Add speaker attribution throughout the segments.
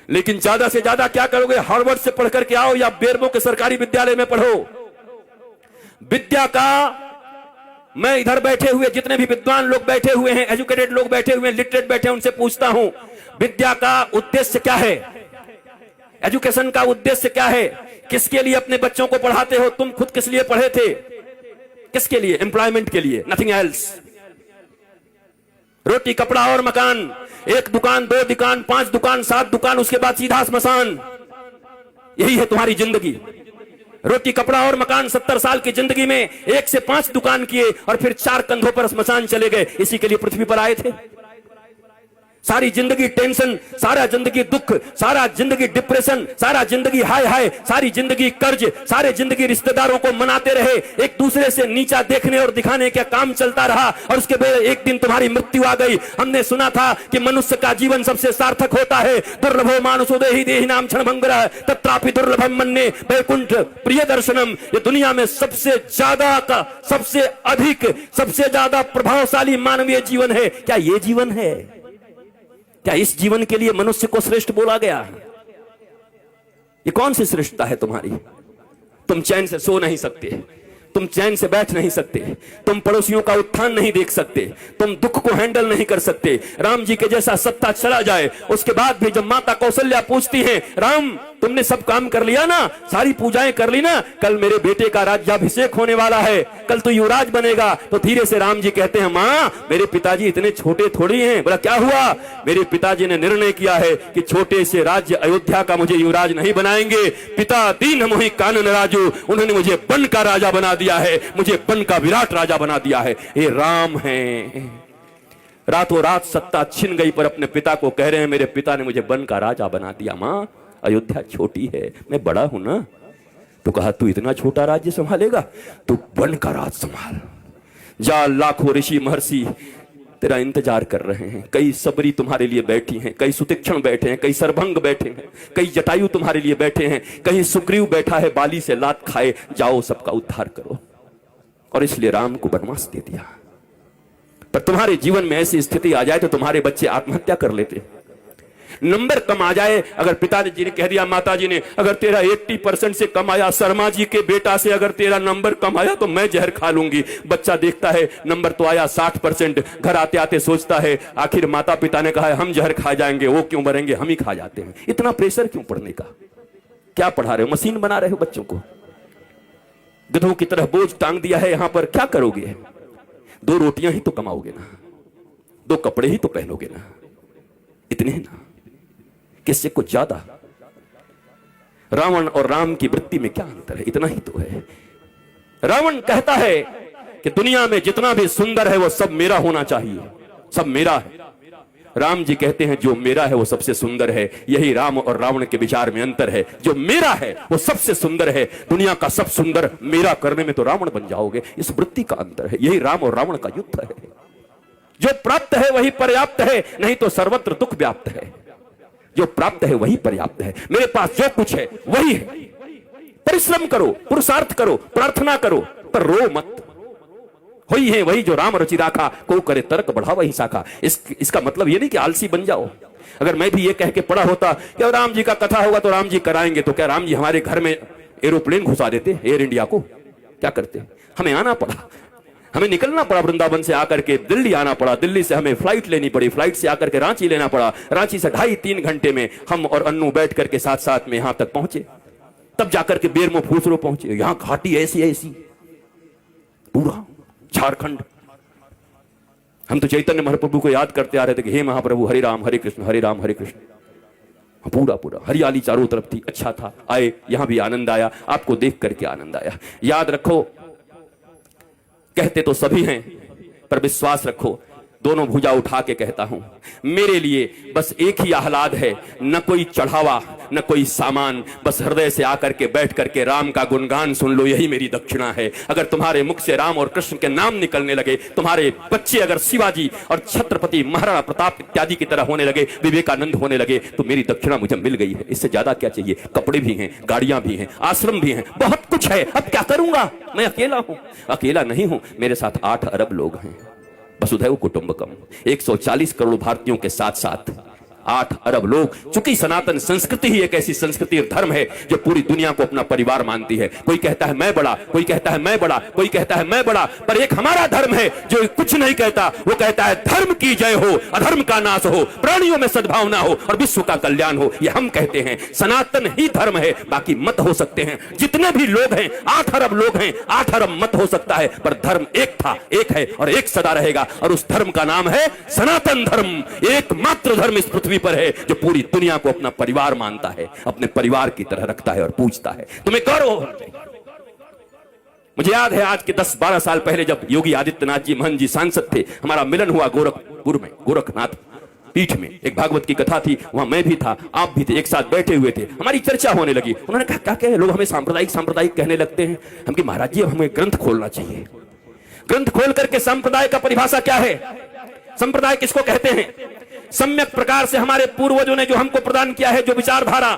Speaker 1: लेकिन ज्यादा से ज्यादा क्या करोगे? हार्वर्ड से पढ़ करके आओ या बेरमो के सरकारी विद्यालय में पढ़ो। विद्या का, मैं इधर बैठे हुए जितने भी विद्वान लोग बैठे हुए हैं, एजुकेटेड लोग बैठे हुए हैं, लिटरेट बैठे हैं, उनसे पूछता हूं, विद्या का उद्देश्य क्या है? एजुकेशन का उद्देश्य क्या है? किसके लिए अपने बच्चों को पढ़ाते हो? तुम खुद किस लिए पढ़े थे? किसके लिए? एम्प्लॉयमेंट के लिए, नथिंग एल्स। रोटी कपड़ा और मकान, एक दुकान, दो दुकान, 5 दुकान, 7 दुकान, उसके बाद सीधा श्मशान। यही है तुम्हारी जिंदगी। रोटी कपड़ा और मकान, 70 साल की जिंदगी में 1 से 5 दुकान किए और फिर 4 कंधों पर श्मशान चले गए। इसी के लिए पृथ्वी पर आए थे। सारी जिंदगी टेंशन, सारा जिंदगी दुख, सारा जिंदगी डिप्रेशन, सारा जिंदगी हाय हाय, सारी जिंदगी कर्ज, सारे जिंदगी रिश्तेदारों को मनाते रहे, एक दूसरे से नीचा देखने और दिखाने का काम चलता रहा और उसके बाद एक दिन तुम्हारी मृत्यु आ गई। हमने सुना था कि मनुष्य का जीवन सबसे सार्थक होता है। दुर्लभो मानुषो देहि देहि नाम क्षणभंगुरः तत्रापि दुर्लभम मन्ये वैकुंठ प्रिय दर्शनम। ये दुनिया में सबसे ज्यादा का, सबसे अधिक, सबसे ज्यादा प्रभावशाली मानवीय जीवन है। क्या ये जीवन है? क्या इस जीवन के लिए मनुष्य को श्रेष्ठ बोला गया है? ये कौन सी श्रेष्ठता है तुम्हारी? तुम चैन से सो नहीं सकते, तुम चैन से बैठ नहीं सकते, तुम पड़ोसियों का उत्थान नहीं देख सकते, तुम दुख को हैंडल नहीं कर सकते। राम जी के जैसा सत्ता चला जाए, उसके बाद भी जब माता कौशल्या पूछती हैं, राम तुमने सब काम कर लिया ना, सारी पूजाएं कर ली ना, कल मेरे बेटे का राज्याभिषेक होने वाला है, कल तो युवराज बनेगा। तो धीरे से राम जी कहते हैं, माँ मेरे पिताजी इतने छोटे थोड़ी हैं। बोला क्या हुआ? मेरे पिताजी ने निर्णय किया है कि छोटे से राज्य अयोध्या का मुझे युवराज नहीं बनाएंगे। पिता दीन मोहि कानन राजू, उन्होंने मुझे बन का राजा बना दिया है, मुझे बन का विराट राजा बना दिया है। ये राम है। रातों रात सत्ता छिन गई पर अपने पिता को कह रहे हैं, मेरे पिता ने मुझे बन का राजा बना दिया। मां अयोध्या छोटी है, मैं बड़ा हूं ना। तो कहा तू इतना छोटा राज्य संभालेगा? तू बन का राज संभाल जा। लाखों ऋषि महर्षि तेरा इंतजार कर रहे हैं। कई सबरी तुम्हारे लिए बैठी हैं, कई सुतीक्षण बैठे हैं, कई सरभंग बैठे हैं, कई जटायु तुम्हारे लिए बैठे हैं, कहीं सुग्रीव बैठा है बाली से लात खाए। जाओ सबका उद्धार करो। और इसलिए राम को वनवास दे दिया। पर तुम्हारे जीवन में ऐसी स्थिति आ जाए तो तुम्हारे बच्चे आत्महत्या कर लेते। नंबर कम आ जाए, अगर पिताजी ने कह दिया, माता जी ने, अगर तेरा 80% से कम आया, शर्मा जी के बेटा से अगर तेरा नंबर कम आया तो मैं जहर खा लूंगी। बच्चा देखता है नंबर तो आया 60%, घर आते आते सोचता है आखिर माता पिता ने कहा है हम जहर खा जाएंगे, वो क्यों मरेंगे, हम ही खा जाते हैं। इतना प्रेशर क्यों पढ़ने का? क्या पढ़ा रहे हो? मशीन बना रहे हो बच्चों को? गधों की तरह बोझ टांग दिया है। यहां पर क्या करोगे? 2 रोटियां ही तो कमाओगे ना, 2 कपड़े ही तो पहनोगे ना, इतने ही ना, किससे कुछ ज्यादा? रावण और राम की वृत्ति में क्या अंतर है? इतना ही तो है। रावण कहता है कि दुनिया में जितना भी सुंदर है वो सब मेरा होना चाहिए, सब मेरा है। राम जी कहते हैं जो मेरा है वो सबसे सुंदर है। यही राम और रावण के विचार में अंतर है। जो मेरा है वो सबसे सुंदर है। दुनिया का सब सुंदर मेरा करने में तो रावण बन जाओगे। इस वृत्ति का अंतर है। यही राम और रावण का युद्ध है। जो प्राप्त है वही पर्याप्त है, नहीं तो सर्वत्र दुख व्याप्त है। जो प्राप्त है वही पर्याप्त है। मेरे पास जो कुछ है वही है। परिश्रम करो, पुरुषार्थ करो, प्रार्थना करो, पर रो मत। वही है वही जो राम रचि राखा, को करे तर्क बढ़ा वही शाखा। इसका मतलब ये नहीं कि आलसी बन जाओ। अगर मैं भी ये कह के पढ़ा होता कि राम जी का कथा होगा तो राम जी कराएंगे, तो क्या राम जी हमारे घर में एरोप्लेन घुसा देते? एयर इंडिया को क्या करते? हमें आना पड़ा, हमें निकलना पड़ा, वृंदावन से आकर के दिल्ली आना पड़ा, दिल्ली से हमें फ्लाइट लेनी पड़ी, फ्लाइट से आकर के रांची लेना पड़ा, रांची से 2.5-3 घंटे में हम और अन्नू बैठ करके साथ साथ में यहां तक पहुंचे, तब जाकर के बेरमो फूसरो पहुंचे। यहां घाटी ऐसी ऐसी, पूरा झारखंड। हम तो चैतन्य महाप्रभु को याद करते आ रहे थे कि हे महाप्रभु हरे राम हरे कृष्ण हरे राम हरे कृष्ण। पूरा पूरा हरियाली चारों तरफ थी, अच्छा था। आए, यहां भी आनंद आया, आपको देख करके आनंद आया। याद रखो, कहते तो सभी हैं पर विश्वास रखो, दोनों भुजा उठा के कहता हूं, मेरे लिए बस एक ही आह्लाद है, न कोई चढ़ावा न कोई सामान, बस हृदय से आकर के बैठ करके राम का गुणगान सुन लो, यही मेरी दक्षिणा है। अगर तुम्हारे मुख से राम और कृष्ण के नाम निकलने लगे, तुम्हारे बच्चे अगर शिवाजी और छत्रपति महाराणा प्रताप इत्यादि की तरह होने लगे, विवेकानंद होने लगे, तो मेरी दक्षिणा मुझे मिल गई है। इससे ज्यादा क्या चाहिए? कपड़े भी हैं, गाड़ियां भी हैं, आश्रम भी हैं, बहुत कुछ है। अब क्या करूंगा? मैं अकेला हूं। अकेला नहीं हूं, मेरे साथ 8 अरब लोग हैं। वसुधैव कुटुंबकम, 140 करोड़ भारतीयों के साथ साथ 8 अरब लोग। चूंकि सनातन संस्कृति ही एक ऐसी संस्कृति और धर्म है जो पूरी दुनिया को अपना परिवार मानती है। कोई कहता है मैं बड़ा, कोई कहता है मैं बड़ा, कोई कहता है मैं बड़ा, पर एक हमारा धर्म है जो कुछ नहीं कहता। वो कहता है धर्म की जय हो, अधर्म का नाश हो, प्राणियों में सद्भावना हो और विश्व का कल्याण हो। ये हम कहते हैं, सनातन ही धर्म है। बाकी मत हो सकते हैं, जितने भी लोग हैं, 8 अरब लोग हैं, 8 अरब मत हो सकता है, पर धर्म एक था, एक है और एक सदा रहेगा। और उस धर्म का नाम है सनातन धर्म। एकमात्र धर्म इस पृथ्वी पर है जो पूरी दुनिया को अपना परिवार मानता है, अपने परिवार की तरह रखता है और पूजता है। तुम्हें गौरव होना चाहिए। मुझे याद है आज के 10-12 साल पहले जब योगी आदित्यनाथ जी महंत जी सांसद थे, हमारा मिलन हुआ गोरखपुर में, गोरखनाथ पीठ में। एक भागवत की कथा थी, वहां मैं भी था, आप भी थे, एक साथ बैठे हुए थे। हमारी चर्चा होने लगी। उन्होंने कहा क्या कहे, लोग हमें सांप्रदायिक सांप्रदायिक कहने लगते हैं। हम कि महाराज जी हमें ग्रंथ खोलना चाहिए। ग्रंथ खोल करके संप्रदाय का परिभाषा क्या है, संप्रदाय किसको कहते हैं। सम्यक प्रकार से हमारे पूर्वजों ने जो हमको प्रदान किया है, जो विचारधारा,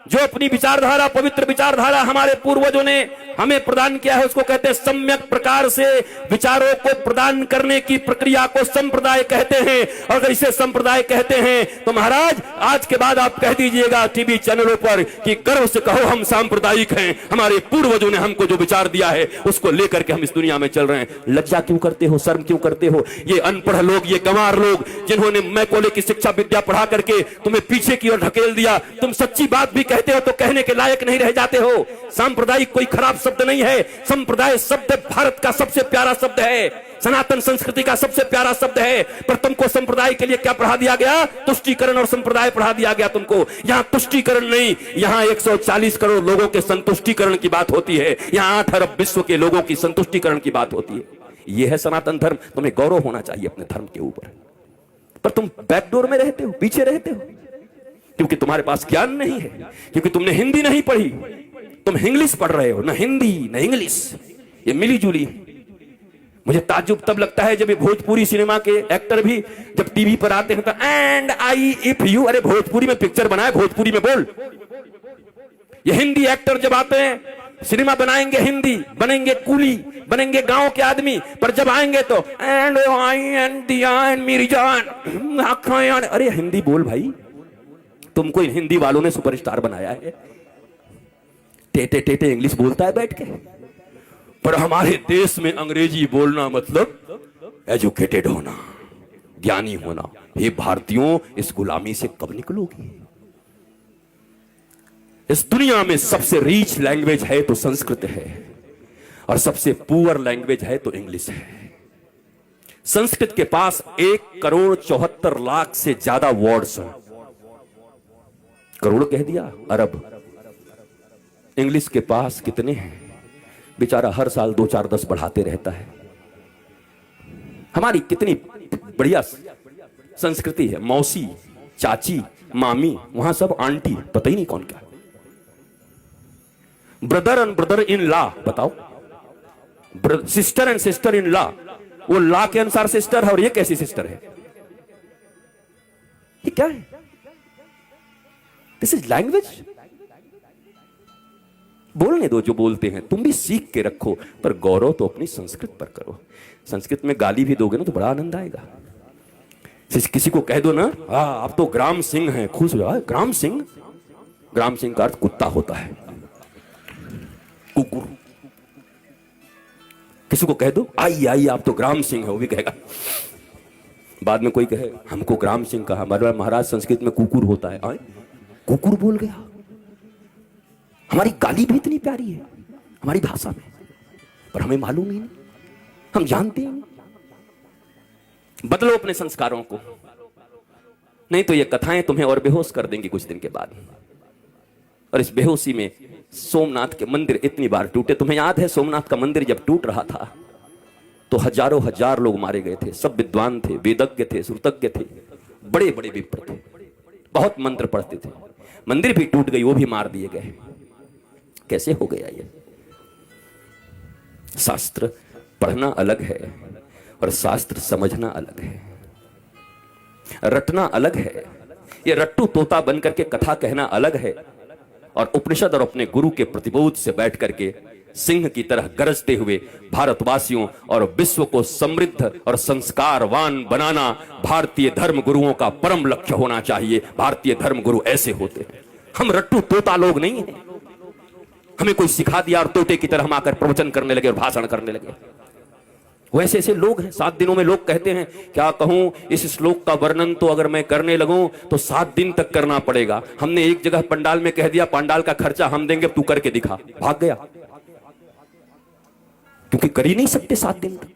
Speaker 1: जो अपनी विचारधारा, पवित्र विचारधारा हमारे पूर्वजों ने हमें प्रदान किया है, उसको कहते हैं सम्यक प्रकार से विचारों को प्रदान करने की प्रक्रिया को संप्रदाय कहते हैं। और अगर इसे संप्रदाय कहते हैं तो महाराज आज के बाद आप कह दीजिएगा टीवी चैनलों पर कि गर्व से कहो हम सांप्रदायिक हैं, हमारे पूर्वजों ने हमको जो विचार दिया है उसको लेकर के हम इस दुनिया में चल रहे हैं। लज्जा क्यों करते हो, शर्म क्यों करते हो? ये अनपढ़ लोग, ये गंवार लोग जिन्होंने मैकोले की शिक्षा विद्या पढ़ा करके तुम्हें पीछे की ओर ढकेल दिया, तुम सच्ची बात भी कहते हो तो कहने के लायक नहीं रह जाते हो। सांप्रदायिक कोई खराब शब्द नहीं है, संप्रदाय शब्द भारत का सबसे प्यारा शब्द है, सनातन संस्कृति का सबसे प्यारा शब्द है। पर तुमको संप्रदाय के लिए क्या पढ़ा दिया गया? तुष्टीकरण और संप्रदाय पढ़ा दिया गया तुमको। यहां तुष्टीकरण नहीं, यहां 140 करोड़ लोगों के संतुष्टीकरण की बात होती है। यहां 8 अरब विश्व के लोगों की संतुष्टीकरण की बात होती है। यह है सनातन धर्म। तुम्हें गौरव होना चाहिए अपने धर्म के ऊपर, पर तुम बैकडोर में रहते हो, पीछे रहते हो, क्योंकि तुम्हारे पास ज्ञान नहीं है, क्योंकि तुमने हिंदी नहीं पढ़ी, तुम इंग्लिश पढ़ रहे हो। ना हिंदी ना इंग्लिश, ये मिली जुली। मुझे ताज्जुब तब लगता है जब ये भोजपुरी सिनेमा के एक्टर भी जब टीवी पर आते हैं तो एंड आई इफ यू, अरे भोजपुरी में पिक्चर बनाए, भोजपुरी में बोल। ये हिंदी एक्टर जब आते हैं, सिनेमा बनाएंगे, हिंदी बनेंगे, कूली बनेंगे, गांव के आदमी, पर जब आएंगे तो एंड आई एंड दिया एंड मेरी जान आँखें, अरे हिंदी बोल भाई। तुमको इन हिंदी वालों ने सुपरस्टार बनाया है, टेटे टेटे इंग्लिश बोलता है बैठ के। पर हमारे देश में अंग्रेजी बोलना मतलब एजुकेटेड होना, ज्ञानी होना। हे भारतीयों, इस गुलामी से कब निकलोगे? इस दुनिया में सबसे रीच लैंग्वेज है तो संस्कृत है, और सबसे पुअर लैंग्वेज है तो इंग्लिश है। संस्कृत के पास 1,74,00,000 से ज्यादा वर्ड्स हैं। करोड़ कह दिया, अरब। इंग्लिश के पास कितने हैं? बेचारा हर साल 2-4-10 बढ़ाते रहता है। हमारी कितनी बढ़िया संस्कृति है, मौसी, चाची, मामी, वहां सब आंटी, पता ही नहीं कौन क्या। Brother and brother in law, बताओ, sister and sister in law, वो लॉ के अनुसार सिस्टर है और ये कैसी सिस्टर है? ये क्या है? This is language. बोलने दो जो बोलते हैं, तुम भी सीख के रखो, पर गौरव तो अपनी संस्कृत पर करो। संस्कृत में गाली भी दोगे ना तो बड़ा आनंद आएगा। किसी को कह दो ना, आप तो ग्राम सिंह हैं, खुश हो जाओ। ग्राम सिंह, ग्राम सिंह का अर्थ कुत्ता होता है, कुकुर। किसी को कह दो आई आई आप तो ग्राम सिंह है, वो भी कहेगा। बाद में कोई कहे हमको ग्राम सिंह कहा, महाराज संस्कृत में कुकुर होता है। आए कुकुर बोल गया। हमारी गाली भी इतनी प्यारी है हमारी भाषा में, पर हमें मालूम ही नहीं, हम जानते ही नहीं। बदलो अपने संस्कारों को, नहीं तो ये कथाएं तुम्हें और बेहोश कर देंगी कुछ दिन के बाद। और इस बेहोशी में सोमनाथ के मंदिर इतनी बार टूटे। तुम्हें याद है सोमनाथ का मंदिर जब टूट रहा था तो हजारों हजार लोग मारे गए थे। सब विद्वान थे, वेदज्ञ थे, श्रुतज्ञ थे, बड़े बड़े विप्र थे, बहुत मंत्र पढ़ते थे। मंदिर भी टूट गई, वो भी मार दिए गए। कैसे हो गया ये? शास्त्र पढ़ना अलग है और शास्त्र समझना अलग है, रटना अलग है। ये रट्टू तोता बनकर के कथा कहना अलग है, और उपनिषद और अपने गुरु के प्रतिबोध से बैठ करके सिंह की तरह गरजते हुए भारतवासियों और विश्व को समृद्ध और संस्कारवान बनाना भारतीय धर्म गुरुओं का परम लक्ष्य होना चाहिए। भारतीय धर्म गुरु ऐसे होते हैं। हम रट्टू तोता लोग नहीं हैं। हमें कोई सिखा दिया और तोते की तरह हम आकर प्रवचन करने लगे और भाषण करने लगे। वैसे ऐसे लोग हैं। 7 दिनों में लोग कहते हैं, क्या कहूं, इस श्लोक का वर्णन तो अगर मैं करने लगूं तो 7 दिन तक करना पड़ेगा। हमने एक जगह पंडाल में कह दिया, पंडाल का खर्चा हम देंगे, तू करके दिखा। भाग गया, क्योंकि कर ही नहीं सकते 7 दिन तक।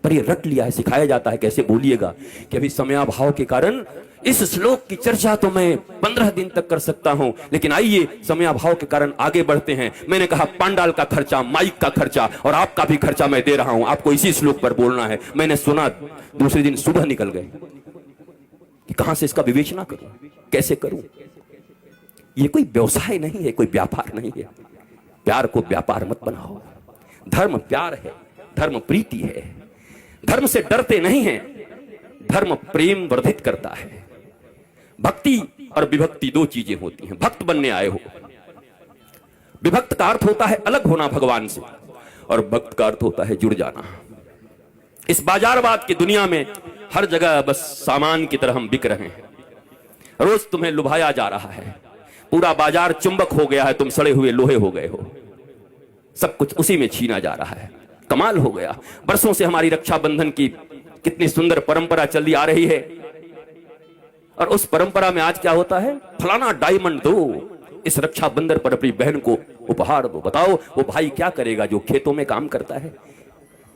Speaker 1: पर ये रट लिया है, सिखाया जाता है कैसे बोलिएगा कि अभी समयाभाव के कारण इस श्लोक की चर्चा तो मैं 15 दिन तक कर सकता हूं, लेकिन आइए समयाभाव के कारण आगे बढ़ते हैं। मैंने कहा पंडाल का खर्चा, माइक का खर्चा और आपका भी खर्चा मैं दे रहा हूं, आपको इसी श्लोक पर बोलना है। मैंने सुना, दूसरे दिन सुबह निकल गए कि कहां से इसका विवेचना करूं, कैसे करूं। ये कोई व्यवसाय नहीं है, कोई व्यापार नहीं है। प्यार को व्यापार मत बनाओ। धर्म प्यार है, धर्म प्रीति है। धर्म से डरते नहीं हैं, धर्म प्रेम वर्धित करता है। भक्ति और विभक्ति 2 चीजें होती हैं। भक्त बनने आए हो, विभक्त का अर्थ होता है अलग होना भगवान से, और भक्त का अर्थ होता है जुड़ जाना। इस बाजारवाद की दुनिया में हर जगह बस सामान की तरह हम बिक रहे हैं। रोज तुम्हें लुभाया जा रहा है, पूरा बाजार चुंबक हो गया है, तुम सड़े हुए लोहे हो गए हो। सब कुछ उसी में छीना जा रहा है। कमाल हो गया। बरसों से हमारी रक्षाबंधन की कितनी सुंदर परंपरा चली आ रही है, और उस परंपरा में आज क्या होता है, फलाना डायमंड दो, इस रक्षाबंधन पर अपनी बहन को उपहार दो। बताओ वो भाई क्या करेगा जो खेतों में काम करता है।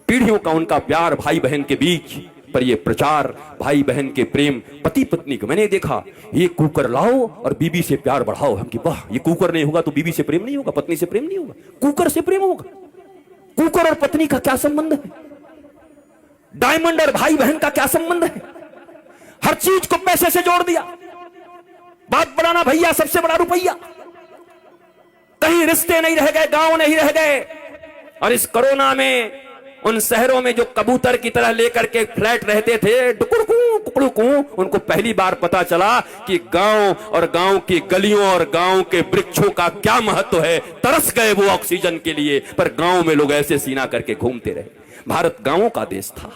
Speaker 1: पीढ़ियों का उनका प्यार भाई बहन के बीच, पर ये प्रचार भाई बहन के प्रेम, पति पत्नी को मैंने देखा, ये कुकर लाओ और बीबी से प्यार बढ़ाओ। हम कि वाह, ये कुकर नहीं होगा तो बीबी से प्रेम नहीं होगा, पत्नी से प्रेम नहीं होगा, कुकर से प्रेम होगा। कुकर और पत्नी का क्या संबंध है? डायमंड और भाई बहन का क्या संबंध है? हर चीज को पैसे से जोड़ दिया। बात बढ़ाना भैया, सबसे बड़ा रुपया। कहीं रिश्ते नहीं रह गए, गांव नहीं रह गए। और इस कोरोना में उन शहरों में जो कबूतर की तरह लेकर के फ्लैट रहते थे, टुकुड़कू कुकड़ुकू, उनको पहली बार पता चला कि गांव और गांव की गलियों और गांव के वृक्षों का क्या महत्व है। तरस गए वो ऑक्सीजन के लिए, पर गांव में लोग ऐसे सीना करके घूमते रहे। भारत गांवों का देश था।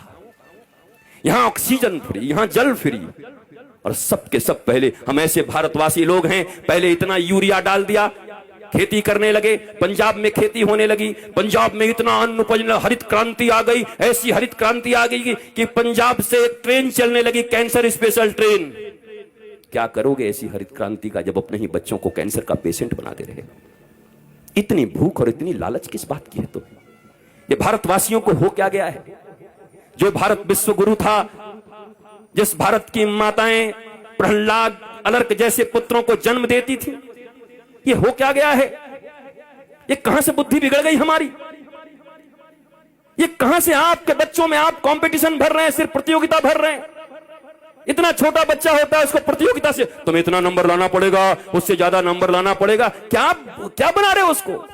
Speaker 1: यहां ऑक्सीजन फ्री, यहां जल फ्री, और सबके सब पहले हम ऐसे भारतवासी लोग हैं। पहले इतना यूरिया डाल दिया, खेती करने लगे, पंजाब में खेती होने लगी, पंजाब में इतना अन्न उपज, हरित क्रांति आ गई। ऐसी हरित क्रांति आ गई कि पंजाब से ट्रेन चलने लगी, कैंसर स्पेशल ट्रेन। क्या करोगे ऐसी हरित क्रांति का जब अपने ही बच्चों को कैंसर का पेशेंट बनाते रहे? इतनी भूख और इतनी लालच किस बात की है? तो ये भारतवासियों को हो क्या गया है? जो भारत विश्व गुरु था, जिस भारत की माताएं प्रहलाद, अलर्क जैसे पुत्रों को जन्म देती थी, ये हो क्या गया है? ये कहां से बुद्धि बिगड़ गई हमारी? ये कहां से आपके बच्चों में आप कंपटीशन भर रहे हैं, सिर्फ प्रतियोगिता भर रहे हैं। इतना छोटा बच्चा होता है, उसको प्रतियोगिता से तुम्हें इतना नंबर लाना पड़ेगा, उससे ज्यादा नंबर लाना पड़ेगा। क्या क्या बना रहे हो उसको?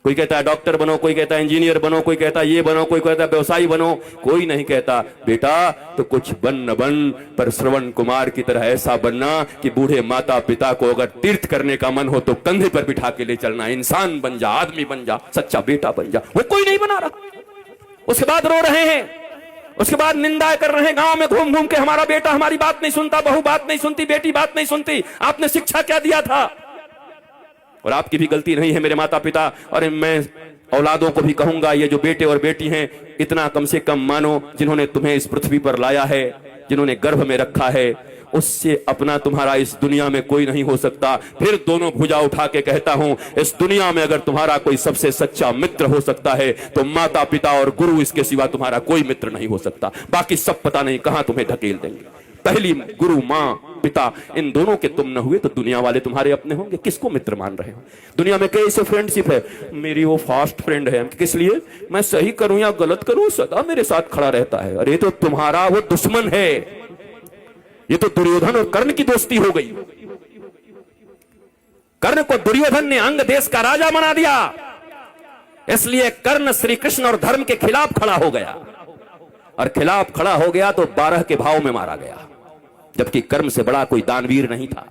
Speaker 1: कोई कहता है डॉक्टर बनो, कोई कहता है इंजीनियर बनो, कोई कहता है ये बनो, कोई कहता है व्यवसायी बनो। कोई नहीं कहता बेटा तो कुछ बन न बन, पर श्रवण कुमार की तरह ऐसा बनना कि बूढ़े माता पिता को अगर तीर्थ करने का मन हो तो कंधे पर बिठा के ले चलना। इंसान बन जा, आदमी बन जा, सच्चा बेटा बन जा। वो कोई नहीं बना रहा। उसके बाद रो रहे हैं, उसके बाद निंदा कर रहे हैं, गांव में घूम घूम के हमारा बेटा हमारी बात नहीं सुनता, बहू बात नहीं सुनती, बेटी बात नहीं सुनती। आपने शिक्षा क्या दिया था? और आपकी भी गलती नहीं है मेरे माता पिता, और मैं औलादों को भी कहूंगा, ये जो बेटे और बेटी हैं, इतना कम से कम मानो, जिन्होंने तुम्हें इस पृथ्वी पर लाया है, जिन्होंने गर्भ में रखा है, उससे अपना तुम्हारा इस दुनिया में कोई नहीं हो सकता। फिर दोनों भुजा उठा के कहता हूं, इस दुनिया में अगर तुम्हारा कोई सबसे सच्चा मित्र हो सकता है तो माता पिता और गुरु, इसके सिवा तुम्हारा कोई मित्र नहीं हो सकता। बाकी सब पता नहीं कहां तुम्हें ढकेल देंगे। पहली गुरु माँ पिता, इन दोनों के तुम न हुए तो दुनिया वाले तुम्हारे अपने होंगे। किसको मित्र मान रहे हो? दुनिया में कैसे फ्रेंडशिप है? मेरी वो फास्ट फ्रेंड है, किस लिए? मैं सही करूं या गलत करूं, सदा मेरे साथ खड़ा रहता है। अरे तो तुम्हारा वो दुश्मन है। ये तो दुर्योधन और कर्ण की दोस्ती हो गई। कर्ण को दुर्योधन ने अंग देश का राजा बना दिया, इसलिए कर्ण श्री कृष्ण और धर्म के खिलाफ खड़ा हो गया, और खिलाफ खड़ा हो गया तो 12 के भाव में मारा गया। जबकि कर्ण से बड़ा कोई दानवीर नहीं था,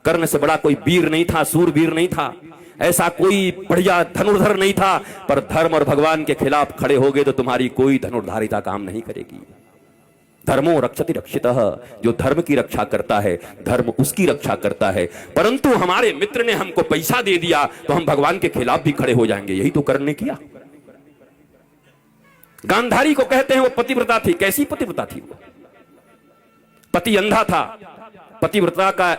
Speaker 1: कर्ण से बड़ा कोई वीर नहीं था, सूरवीर नहीं था। ऐसा कोई बढ़िया धनुर्धर नहीं था, पर धर्म और भगवान के खिलाफ खड़े हो गए तो तुम्हारी कोई धनुर्धारिता काम नहीं करेगी। धर्मो रक्षति रक्षितः, जो धर्म की रक्षा करता है धर्म उसकी रक्षा करता है। परंतु हमारे मित्र ने हमको पैसा दे दिया तो हम भगवान के खिलाफ भी खड़े हो जाएंगे, यही तो कर्ण ने किया। गांधारी को कहते हैं वो पतिव्रता थी। कैसी पतिव्रता थी वो? पति अंधा था। पतिव्रता का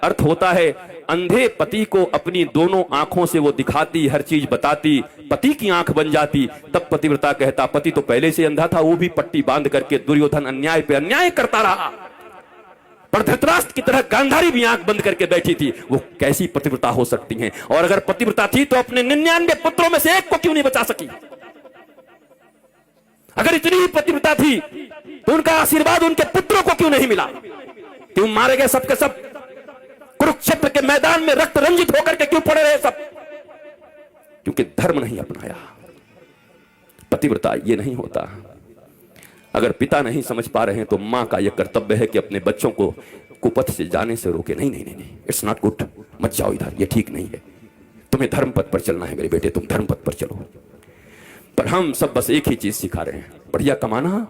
Speaker 1: अर्थ होता है अंधे पति को अपनी दोनों आंखों से वो दिखाती, हर चीज बताती, पति की आंख बन जाती, तब पतिव्रता कहता। पति तो पहले से अंधा था, वो भी पट्टी बांध करके दुर्योधन अन्याय पे अन्याय करता रहा, पर धृतराष्ट्र की तरह गांधारी भी आंख बंद करके बैठी थी। वो कैसी पतिव्रता हो सकती हैं? और अगर पतिव्रता थी तो अपने 99 पुत्रों में से एक को क्यों नहीं बचा सकी? अगर इतनी ही पतिव्रता थी तो उनका आशीर्वाद उनके पुत्रों को क्यों नहीं मिला? क्यों मारे गए सबके सब? कुरुक्षेत्र के मैदान में रक्त रंजित होकर के क्यों पड़े रहे सब? क्योंकि धर्म नहीं अपनाया। पतिव्रता ये नहीं होता। अगर पिता नहीं समझ पा रहे हैं तो मां का यह कर्तव्य है कि अपने बच्चों को कुपथ से जाने से रोके। नहीं नहीं नहीं, इट्स नॉट गुड, मत जाओ इधर, ये ठीक नहीं है, तुम्हें धर्म पथ पर चलना है मेरे बेटे, तुम धर्म पथ पर चलो। पर हम सब बस एक ही चीज सिखा रहे हैं, बढ़िया कमाना